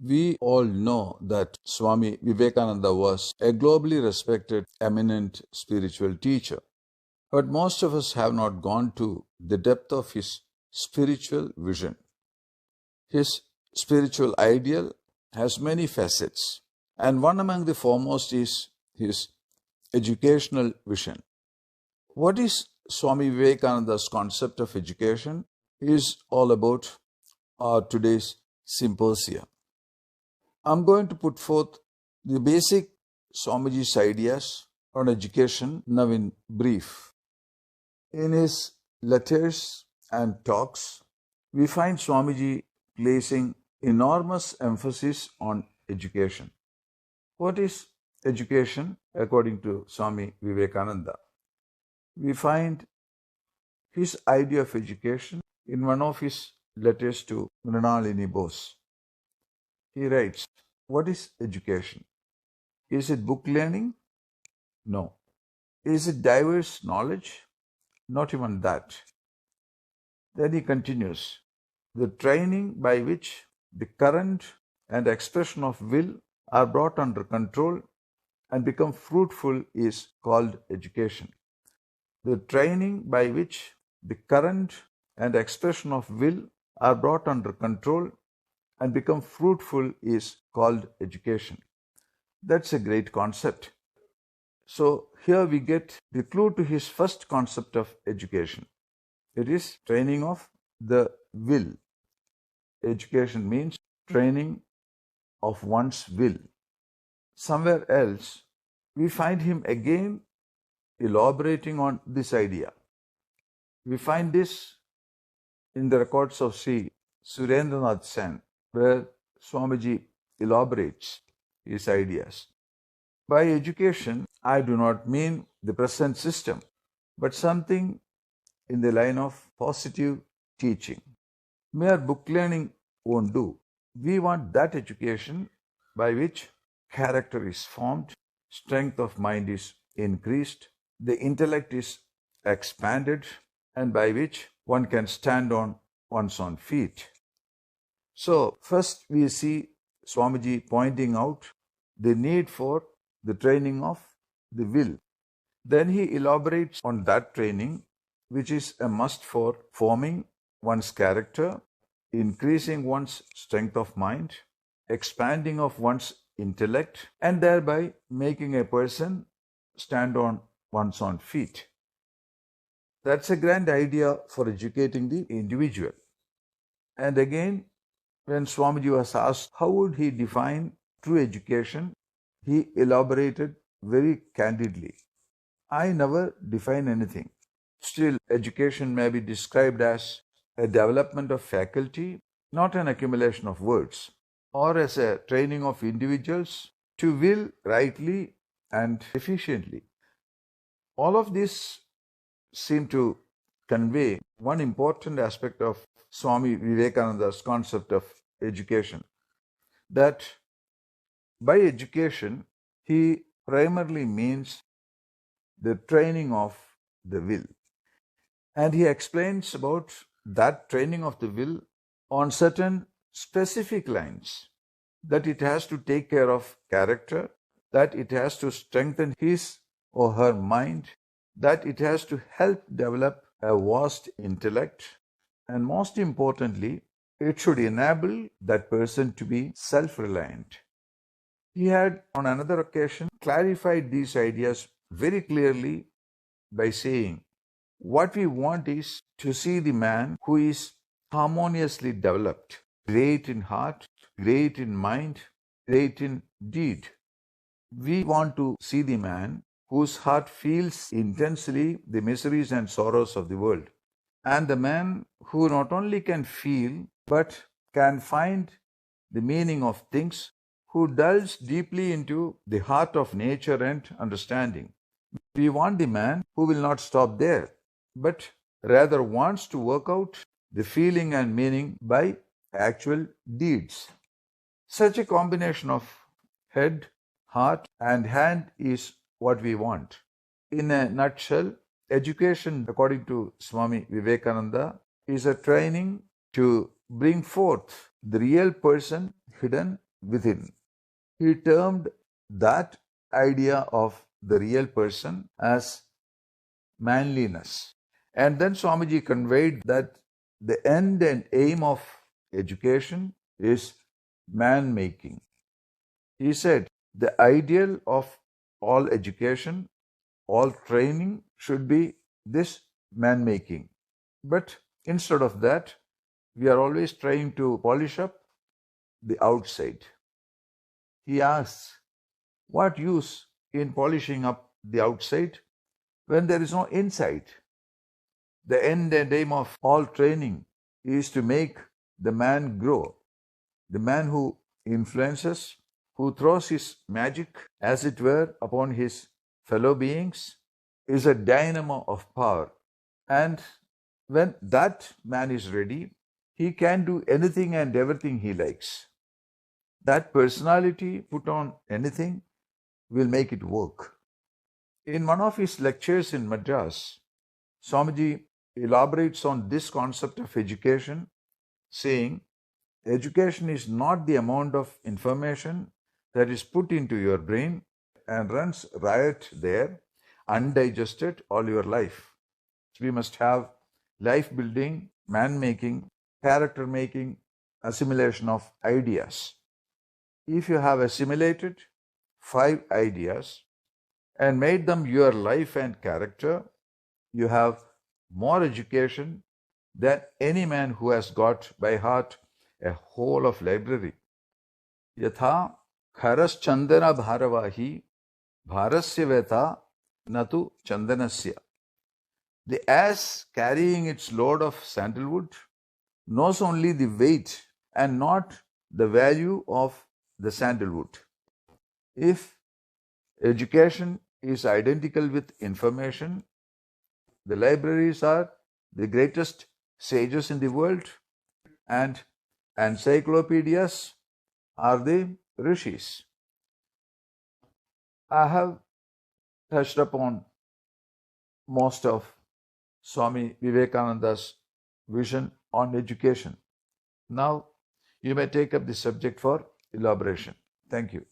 We all know that Swami Vivekananda was a globally respected, eminent spiritual teacher. But most of us have not gone to the depth of his spiritual vision. His spiritual ideal has many facets, and one among the foremost is his educational vision. What is Swami Vivekananda's concept of education is all about our today's symposia. I'm going to put forth the basic Swamiji's ideas on education now in brief. In his letters and talks, we find Swamiji placing enormous emphasis on education. What is education according to Swami Vivekananda? We find his idea of education in one of his letters to Mrinalini Bose. He writes, what is education? Is it book learning? No. Is it diverse knowledge? Not even that. Then he continues, the training by which the current and expression of will are brought under control and become fruitful is called education. The training by which the current and expression of will are brought under control and become fruitful is called education. That's a great concept. So here we get the clue to his first concept of education. It is training of the will. Education means training of one's will. Somewhere else, we find him again elaborating on this idea. We find this in the records of Sri Surendranath Sen, where Swamiji elaborates his ideas. By education, I do not mean the present system, but something in the line of positive teaching. Mere book learning won't do. We want that education by which character is formed, strength of mind is increased, the intellect is expanded, and by which one can stand on one's own feet. So, first we see Swamiji pointing out the need for the training of the will. Then he elaborates on that training, which is a must for forming one's character, increasing one's strength of mind, expanding of one's intellect, and thereby making a person stand on one's own feet. That's a grand idea for educating the individual. And again, when Swamiji was asked how would he define true education, he elaborated very candidly. I never define anything. Still, education may be described as a development of faculty, not an accumulation of words, or as a training of individuals to will rightly and efficiently. All of this seem to convey one important aspect of Swami Vivekananda's concept of education, that by education he primarily means the training of the will. And he explains about that training of the will on certain specific lines, that it has to take care of character, that it has to strengthen his or her mind, that it has to help develop a vast intellect, and most importantly, it should enable that person to be self-reliant. He had on another occasion clarified these ideas very clearly by saying, what we want is to see the man who is harmoniously developed, great in heart, great in mind, great in deed. We want to see the man whose heart feels intensely the miseries and sorrows of the world, and the man who not only can feel but can find the meaning of things, who delves deeply into the heart of nature and understanding. We want the man who will not stop there, but rather wants to work out the feeling and meaning by actual deeds. Such a combination of head, heart, and hand is what we want. In a nutshell, education, according to Swami Vivekananda, is a training to bring forth the real person hidden within. He termed that idea of the real person as manliness. And then Swamiji conveyed that the end and aim of education is man making. He said the ideal of all education, all training should be this man making. But instead of that, we are always trying to polish up the outside. He asks, what use in polishing up the outside when there is no inside? The end and aim of all training is to make the man grow. The man who influences, who throws his magic, as it were, upon his fellow beings, is a dynamo of power. And when that man is ready, he can do anything and everything he likes. That personality put on anything will make it work. In one of his lectures in Madras, Swamiji elaborates on this concept of education, saying, education is not the amount of information that is put into your brain and runs riot there, undigested all your life. We must have life building, man making, character making, assimilation of ideas. If you have assimilated 5 ideas and made them your life and character, you have more education than any man who has got by heart a whole of library. Yatha kharas chandana bharavahi bharasya veta natu chandanasya. The ass carrying its load of sandalwood knows only the weight and not the value of the sandalwood. If education is identical with information, the libraries are the greatest sages in the world, and encyclopedias are the rishis. I have touched upon most of Swami Vivekananda's vision on education. Now, you may take up the subject for elaboration. Thank you.